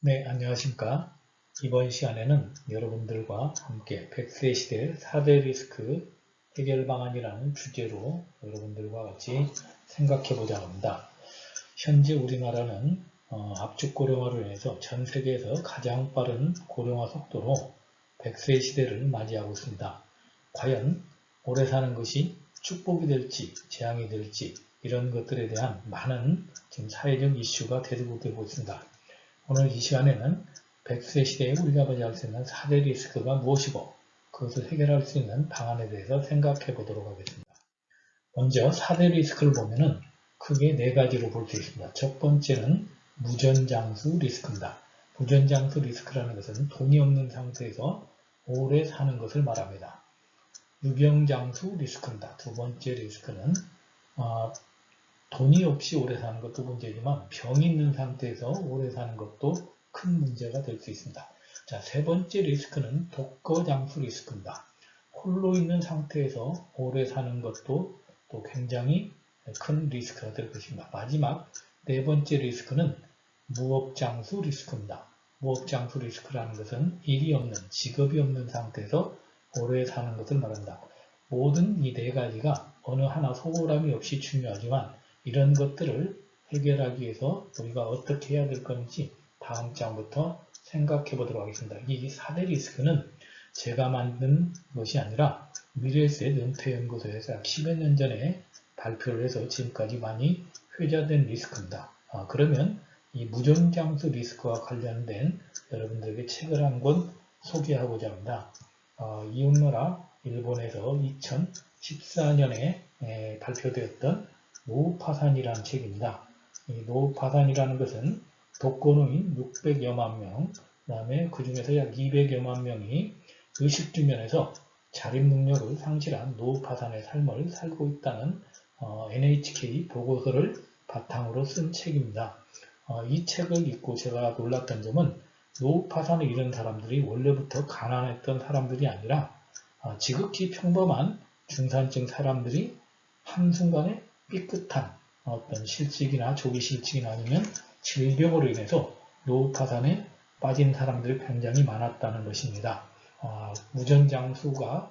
네, 안녕하십니까. 이번 시간에는 여러분들과 함께 100세 시대 4대 리스크 해결 방안이라는 주제로 여러분들과 같이 생각해 보자 합니다. 현재 우리나라는 압축 고령화로 인해서 전 세계에서 가장 빠른 고령화 속도로 100세 시대를 맞이하고 있습니다. 과연 오래 사는 것이 축복이 될지 재앙이 될지 이런 것들에 대한 많은 지금 사회적 이슈가 대두되고 있습니다. 오늘 이 시간에는 100세 시대에 우리가 맞이할 수 있는 4대 리스크가 무엇이고 그것을 해결할 수 있는 방안에 대해서 생각해 보도록 하겠습니다. 먼저 4대 리스크를 보면은 크게 4가지로 볼 수 있습니다. 첫 번째는 무전장수 리스크입니다. 무전장수 리스크라는 것은 돈이 없는 상태에서 오래 사는 것을 말합니다. 유병장수 리스크입니다. 두 번째 리스크는 돈이 없이 오래 사는 것도 문제지만 병이 있는 상태에서 오래 사는 것도 큰 문제가 될 수 있습니다. 자, 세 번째 리스크는 독거장수 리스크입니다. 홀로 있는 상태에서 오래 사는 것도 또 굉장히 큰 리스크가 될 것입니다. 마지막 네 번째 리스크는 무업장수 리스크입니다. 무업장수 리스크라는 것은 일이 없는, 직업이 없는 상태에서 오래 사는 것을 말합니다. 모든 이 네 가지가 어느 하나 소홀함이 없이 중요하지만 이런 것들을 해결하기 위해서 우리가 어떻게 해야 될 건지 다음 장부터 생각해 보도록 하겠습니다. 이 4대 리스크는 제가 만든 것이 아니라 미래에셋 은퇴연구소에서 약 10여 년 전에 발표를 해서 지금까지 많이 회자된 리스크입니다. 그러면 이 무전장수 리스크와 관련된 여러분들에게 책을 한 권 소개하고자 합니다. 이웃나라 일본에서 2014년에 발표되었던 노후파산이라는 책입니다. 이 노후파산이라는 것은 독거노인 600여만 명, 그 다음에 그 중에서 약 200여만 명이 의식주면에서 자립 능력을 상실한 노후파산의 삶을 살고 있다는 NHK 보고서를 바탕으로 쓴 책입니다. 이 책을 읽고 제가 놀랐던 점은 노후파산을 이룬 사람들이 원래부터 가난했던 사람들이 아니라 지극히 평범한 중산층 사람들이 한순간에 삐끗한 어떤 실직이나 조기 실직이나 아니면 질병으로 인해서 노후파산에 빠진 사람들이 굉장히 많았다는 것입니다. 무전장수가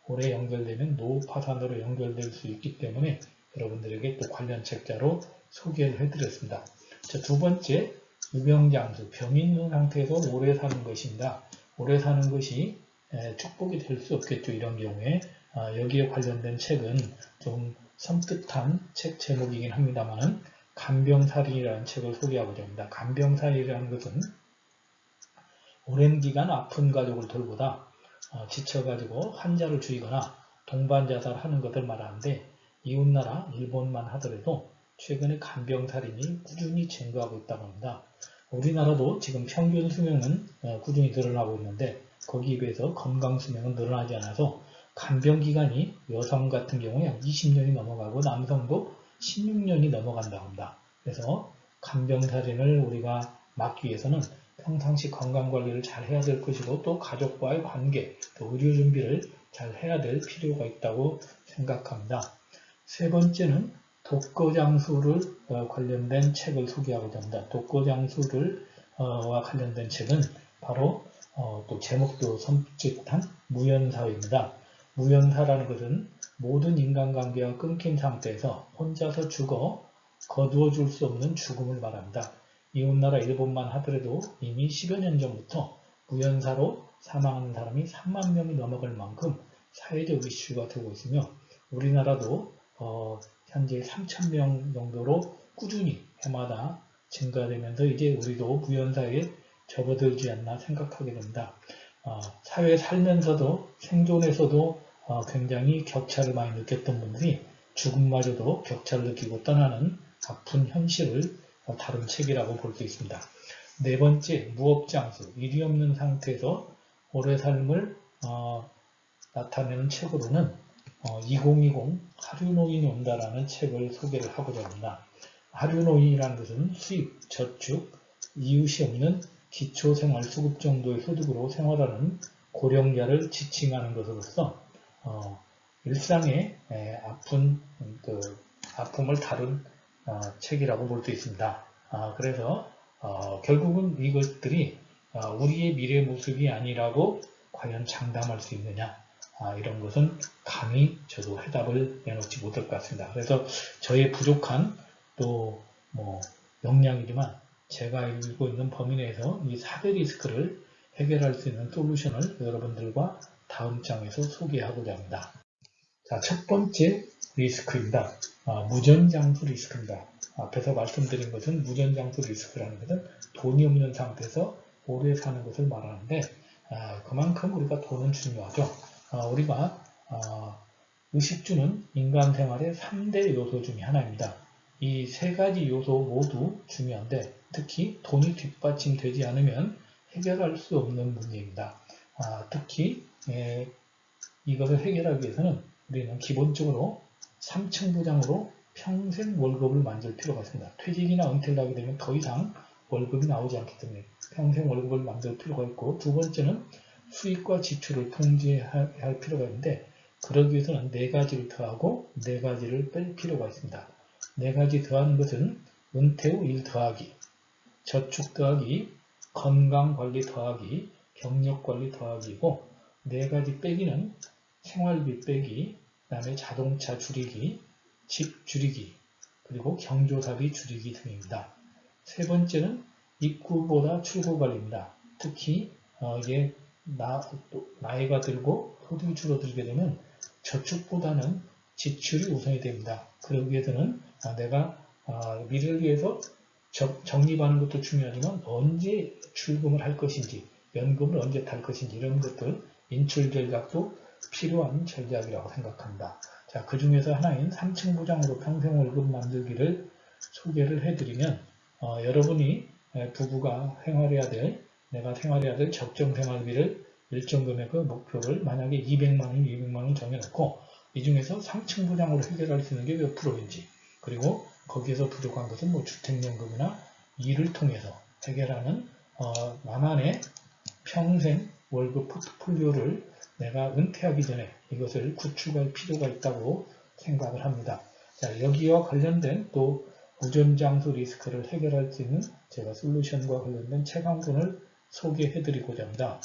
오래 연결되면 노후파산으로 연결될 수 있기 때문에 여러분들에게 또 관련 책자로 소개를 해드렸습니다. 자, 두 번째, 유병장수, 병이 있는 상태에서 오래 사는 것입니다. 오래 사는 것이 축복이 될 수 없겠죠. 이런 경우에 여기에 관련된 책은 좀 섬뜩한 책 제목이긴 합니다만 간병살인이라는 책을 소개하고자 합니다. 간병살인이라는 것은 오랜 기간 아픈 가족을 돌보다 지쳐가지고 환자를 죽이거나 동반자살하는 것을 말하는데 이웃나라 일본만 하더라도 최근에 간병살인이 꾸준히 증가하고 있다고 합니다. 우리나라도 지금 평균 수명은 꾸준히 늘어나고 있는데 거기에 비해서 건강 수명은 늘어나지 않아서 간병기간이 여성 같은 경우에 약 20년이 넘어가고 남성도 16년이 넘어간다고 합니다. 그래서 간병살인을 우리가 막기 위해서는 평상시 건강관리를 잘 해야 될 것이고 또 가족과의 관계, 또 의료 준비를 잘 해야 될 필요가 있다고 생각합니다. 세 번째는 독거장수를 관련된 책을 소개하고자 합니다. 독거장수와 관련된 책은 바로 또 제목도 섬찟한 무연사입니다. 무연사라는 것은 모든 인간관계가 끊긴 상태에서 혼자서 죽어 거두어 줄 수 없는 죽음을 말합니다. 이웃나라 일본만 하더라도 이미 10여 년 전부터 무연사로 사망하는 사람이 3만 명이 넘어갈 만큼 사회적 이슈가 되고 있으며 우리나라도 현재 3,000명 정도로 꾸준히 해마다 증가되면서 이제 우리도 무연사에 접어들지 않나 생각하게 됩니다. 사회에 살면서도 생존에서도 굉장히 격차를 많이 느꼈던 분들이 죽음마저도 격차를 느끼고 떠나는 아픈 현실을 다룬 책이라고 볼 수 있습니다. 네 번째, 무업장수, 일이 없는 상태에서 오래 삶을 나타내는 책으로는 2020 하류노인이 온다라는 책을 소개를 하고자 합니다. 하류노인이라는 것은 수입, 저축, 이웃이 없는 기초생활수급 정도의 소득으로 생활하는 고령자를 지칭하는 것으로서 일상의 아픔을 다룬 책이라고 볼 수 있습니다. 그래서 결국은 이것들이 우리의 미래 모습이 아니라고 과연 장담할 수 있느냐, 이런 것은 감히 저도 해답을 내놓지 못할 것 같습니다. 그래서 저의 부족한 또 역량이지만 제가 알고 있는 범위 내에서 이 4대 리스크를 해결할 수 있는 솔루션을 여러분들과 다음 장에서 소개하고자 합니다. 자, 첫 번째 리스크입니다. 무전장수 리스크입니다. 앞에서 말씀드린 것은 무전장수 리스크라는 것은 돈이 없는 상태에서 오래 사는 것을 말하는데, 그만큼 우리가 돈은 중요하죠. 우리가 의식주는 인간 생활의 3대 요소 중에 하나입니다. 이 세 가지 요소 모두 중요한데 특히 돈이 뒷받침되지 않으면 해결할 수 없는 문제입니다. 특히 이것을 해결하기 위해서는 우리는 기본적으로 3층 부장으로 평생 월급을 만들 필요가 있습니다. 퇴직이나 은퇴를 하게 되면 더 이상 월급이 나오지 않기 때문에 평생 월급을 만들 필요가 있고, 두 번째는 수익과 지출을 통제할 필요가 있는데 그러기 위해서는 4가지를 더하고 4가지를 뺄 필요가 있습니다. 4가지 더하는 것은 은퇴 후 일 더하기, 저축 더하기, 건강관리 더하기, 경력관리 더하기이고, 4가지 빼기는 생활비 빼기, 그 다음에 자동차 줄이기, 집 줄이기, 그리고 경조사비 줄이기 등입니다. 세 번째는 입구보다 출구관리입니다. 특히 이게 나이가 들고 소득이 줄어들게 되면 저축보다는 지출이 우선이 됩니다. 그러기 위해서는 내가 미래를 위해서 적립하는 것도 중요하지만 언제 출금을 할 것인지, 연금을 언제 탈 것인지 이런 것들 인출 전략도 필요한 전략이라고 생각합니다. 자, 그 중에서 하나인 3층 보장으로 평생 월급 만들기를 소개를 해드리면 여러분이 부부가 내가 생활해야 될 적정 생활비를 일정 금액의 목표를 만약에 200만원 정해놓고 이 중에서 3층 보장으로 해결할 수 있는 게 몇 프로인지, 그리고 거기에서 부족한 것은 주택연금이나 일을 통해서 해결하는 나만의 평생 월급 포트폴리오를 내가 은퇴하기 전에 이것을 구축할 필요가 있다고 생각을 합니다. 자, 여기와 관련된 또 무전장수 리스크를 해결할 수 있는 제가 솔루션과 관련된 책 한 권을 소개해드리고자 합니다.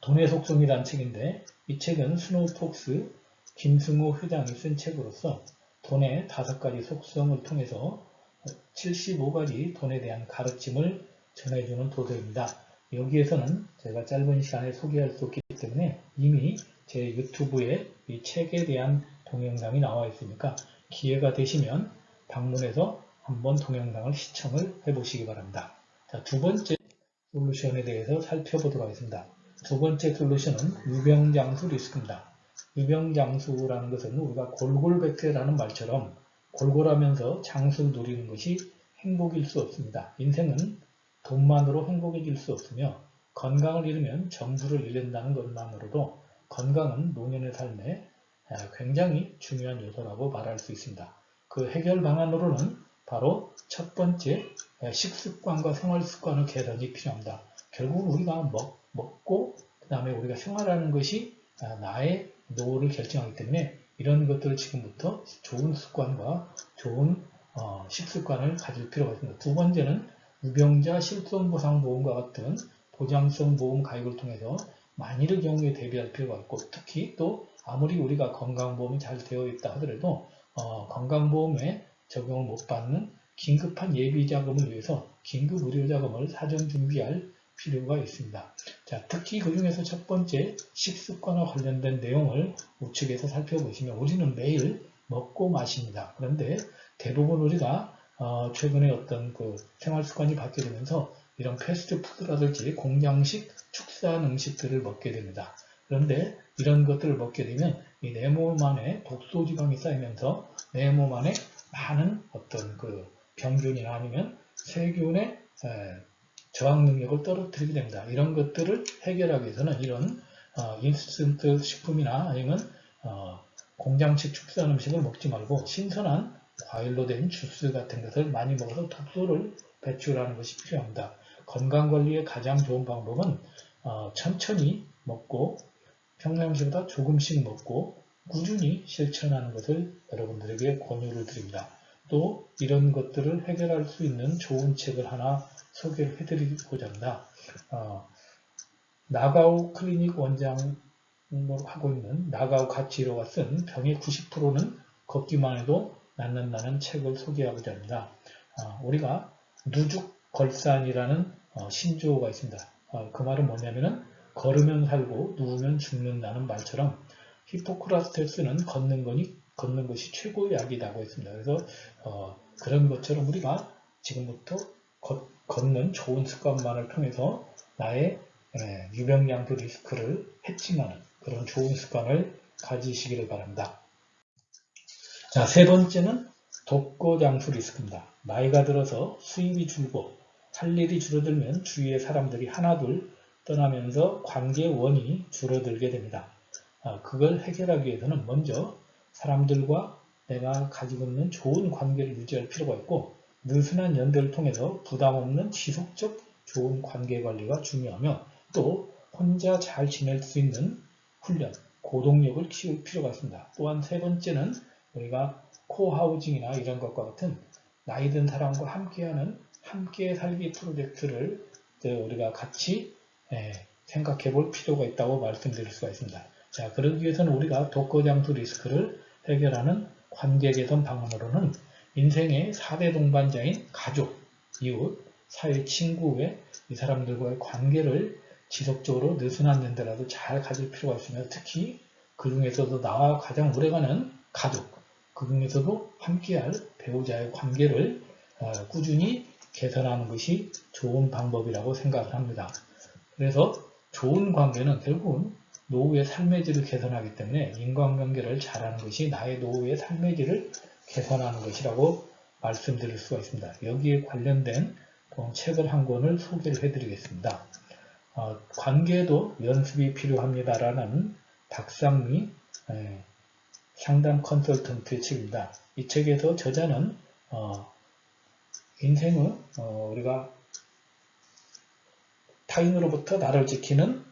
돈의 속성이라는 책인데 이 책은 스노우폭스 김승호 회장이 쓴 책으로서 돈의 5가지 속성을 통해서 75가지 돈에 대한 가르침을 전해주는 도서입니다. 여기에서는 제가 짧은 시간에 소개할 수 없기 때문에 이미 제 유튜브에 이 책에 대한 동영상이 나와 있으니까 기회가 되시면 방문해서 한번 동영상을 시청을 해보시기 바랍니다. 자, 두 번째 솔루션에 대해서 살펴보도록 하겠습니다. 두 번째 솔루션은 유병장수 리스크입니다. 유병장수라는 것은 우리가 골골백태라는 말처럼 골골하면서 장수를 누리는 것이 행복일 수 없습니다. 인생은 돈만으로 행복해질 수 없으며 건강을 잃으면 전부를 잃는다는 것만으로도 건강은 노년의 삶에 굉장히 중요한 요소라고 말할 수 있습니다. 그 해결 방안으로는 바로 첫 번째 식습관과 생활습관의 개선이 필요합니다. 결국 우리가 먹고 그 다음에 우리가 생활하는 것이 나의 노후를 결정하기 때문에 이런 것들을 지금부터 좋은 습관과 좋은 식습관을 가질 필요가 있습니다. 두 번째는 유병자 실손보상보험과 같은 보장성 보험 가입을 통해서 만일의 경우에 대비할 필요가 있고, 특히 또 아무리 우리가 건강보험이 잘 되어 있다 하더라도 건강보험에 적용을 못 받는 긴급한 예비자금을 위해서 긴급 의료자금을 사전 준비할 필요가 있습니다. 자, 특히 그 중에서 첫 번째 식습관과 관련된 내용을 우측에서 살펴보시면 우리는 매일 먹고 마십니다. 그런데 대부분 우리가 최근에 어떤 그 생활습관이 바뀌게 되면서 이런 패스트푸드라든지 공장식 축산 음식들을 먹게 됩니다. 그런데 이런 것들을 먹게 되면 이 내 몸 안에 독소지방이 쌓이면서 내 몸 안에 많은 어떤 그 병균이나 아니면 세균의 저항 능력을 떨어뜨리게 됩니다. 이런 것들을 해결하기 위해서는 이런 인스턴트 식품이나 아니면 공장식 축산 음식을 먹지 말고 신선한 과일로 된 주스 같은 것을 많이 먹어서 독소를 배출하는 것이 필요합니다. 건강관리의 가장 좋은 방법은 천천히 먹고 평상시보다 조금씩 먹고 꾸준히 실천하는 것을 여러분들에게 권유를 드립니다. 또 이런 것들을 해결할 수 있는 좋은 책을 하나 소개를 해드리고자 합니다. 나가우 클리닉 원장으로 하고 있는 나가우 가치로가 쓴 병의 90%는 걷기만 해도 낫는다는 책을 소개하고자 합니다. 우리가 누죽걸산이라는 신조어가 있습니다. 그 말은 뭐냐면은 걸으면 살고 누우면 죽는다는 말처럼 히포크라테스는 걷는 것이 최고의 약이라고 했습니다. 그래서 그런 것처럼 우리가 지금부터 걷는 좋은 습관만을 통해서 나의 유병량도 리스크를 해칭하는 그런 좋은 습관을 가지시기를 바랍니다. 자, 세 번째는 독거장수 리스크입니다. 나이가 들어서 수입이 줄고 할 일이 줄어들면 주위의 사람들이 하나둘 떠나면서 관계의 원이 줄어들게 됩니다. 그걸 해결하기 위해서는 먼저 사람들과 내가 가지고 있는 좋은 관계를 유지할 필요가 있고 느슨한 연대를 통해서 부담 없는 지속적 좋은 관계 관리가 중요하며 또 혼자 잘 지낼 수 있는 훈련, 고동력을 키울 필요가 있습니다. 또한 세 번째는 우리가 코하우징이나 이런 것과 같은 나이 든 사람과 함께하는 함께 살기 프로젝트를 우리가 같이 생각해 볼 필요가 있다고 말씀드릴 수가 있습니다. 자, 그러기 위해서는 우리가 독거장수 리스크를 해결하는 관계 개선 방안으로는 인생의 4대 동반자인 가족, 이웃, 사회 친구 외 이 사람들과의 관계를 지속적으로 느슨한 연대라도 잘 가질 필요가 있으며 특히 그 중에서도 나와 가장 오래가는 가족, 그 중에서도 함께할 배우자의 관계를 꾸준히 개선하는 것이 좋은 방법이라고 생각을 합니다. 그래서 좋은 관계는 결국은 노후의 삶의 질을 개선하기 때문에 인간관계를 잘하는 것이 나의 노후의 삶의 질을 개선하는 것이라고 말씀드릴 수가 있습니다. 여기에 관련된 책을 한 권을 소개를 해드리겠습니다. 관계에도 연습이 필요합니다라는 박상미 상담 컨설턴트의 책입니다. 이 책에서 저자는 인생은 우리가 타인으로부터 나를 지키는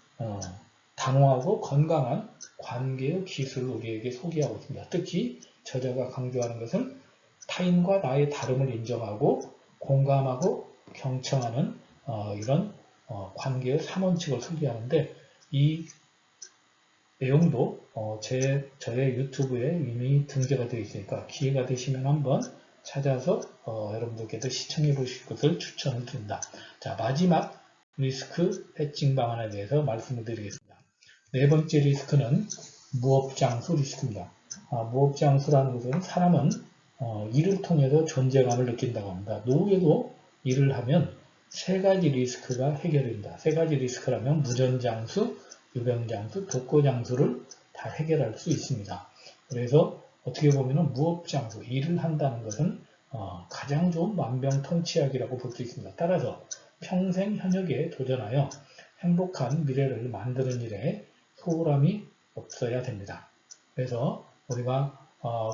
단호하고 건강한 관계의 기술을 우리에게 소개하고 있습니다. 특히 저자가 강조하는 것은 타인과 나의 다름을 인정하고 공감하고 경청하는 이런 관계의 3원칙을 소개하는데 이 내용도 저의 유튜브에 이미 등재가 되어 있으니까 기회가 되시면 한번 찾아서 여러분들께서 시청해 보실 것을 추천을 드립니다. 자, 마지막 리스크 해칭 방안에 대해서 말씀을 드리겠습니다. 네 번째 리스크는 무업장수 리스크입니다. 무업장수라는 것은 사람은 일을 통해서 존재감을 느낀다고 합니다. 노후에도 일을 하면 세 가지 리스크가 해결됩니다. 세 가지 리스크라면 무전장수, 유병장수, 독거장수를 다 해결할 수 있습니다. 그래서 어떻게 보면 무업장수, 일을 한다는 것은 가장 좋은 만병통치약이라고 볼 수 있습니다. 따라서 평생 현역에 도전하여 행복한 미래를 만드는 일에 소홀함이 없어야 됩니다. 그래서 우리가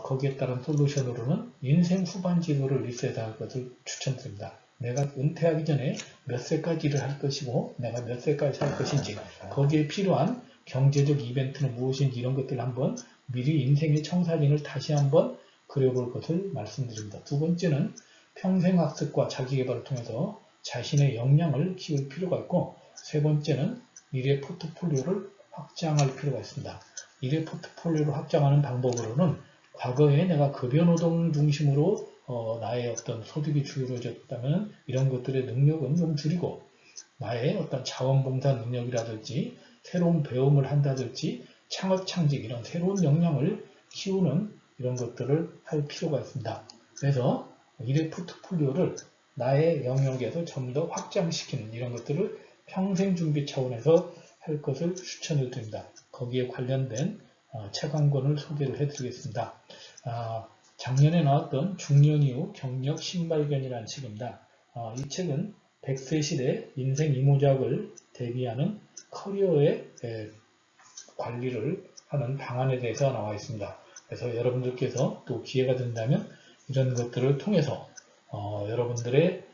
거기에 따른 솔루션으로는 인생 후반 진로를 리셋할 것을 추천드립니다. 내가 은퇴하기 전에 몇 세까지 일을 할 것이고 내가 몇 세까지 할 것인지 거기에 필요한 경제적 이벤트는 무엇인지 이런 것들을 한번 미리 인생의 청사진을 다시 한번 그려볼 것을 말씀드립니다. 두 번째는 평생학습과 자기개발을 통해서 자신의 역량을 키울 필요가 있고 세 번째는 미래 포트폴리오를 확장할 필요가 있습니다. 미래 포트폴리오를 확장하는 방법으로는 과거에 내가 급여노동 중심으로 나의 어떤 소득이 주어졌다면 이런 것들의 능력은 좀 줄이고 나의 어떤 자원봉사 능력이라든지 새로운 배움을 한다든지 창업창직 이런 새로운 역량을 키우는 이런 것들을 할 필요가 있습니다. 그래서 미래 포트폴리오를 나의 영역에서 좀 더 확장시키는 이런 것들을 평생 준비 차원에서 할 것을 추천을 드립니다. 거기에 관련된 책 한 권을 소개를 해드리겠습니다. 작년에 나왔던 중년 이후 경력 신발견이라는 책입니다. 이 책은 100세 시대 인생 이모작을 대비하는 커리어의 관리를 하는 방안에 대해서 나와 있습니다. 그래서 여러분들께서 또 기회가 된다면 이런 것들을 통해서 여러분들의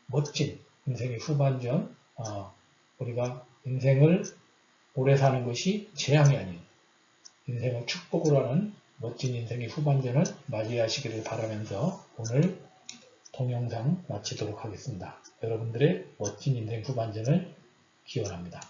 멋진 인생의 후반전 우리가 인생을 오래 사는 것이 재앙이 아닌 인생을 축복으로 하는 멋진 인생의 후반전을 맞이하시기를 바라면서 오늘 동영상 마치도록 하겠습니다. 여러분들의 멋진 인생 후반전을 기원합니다.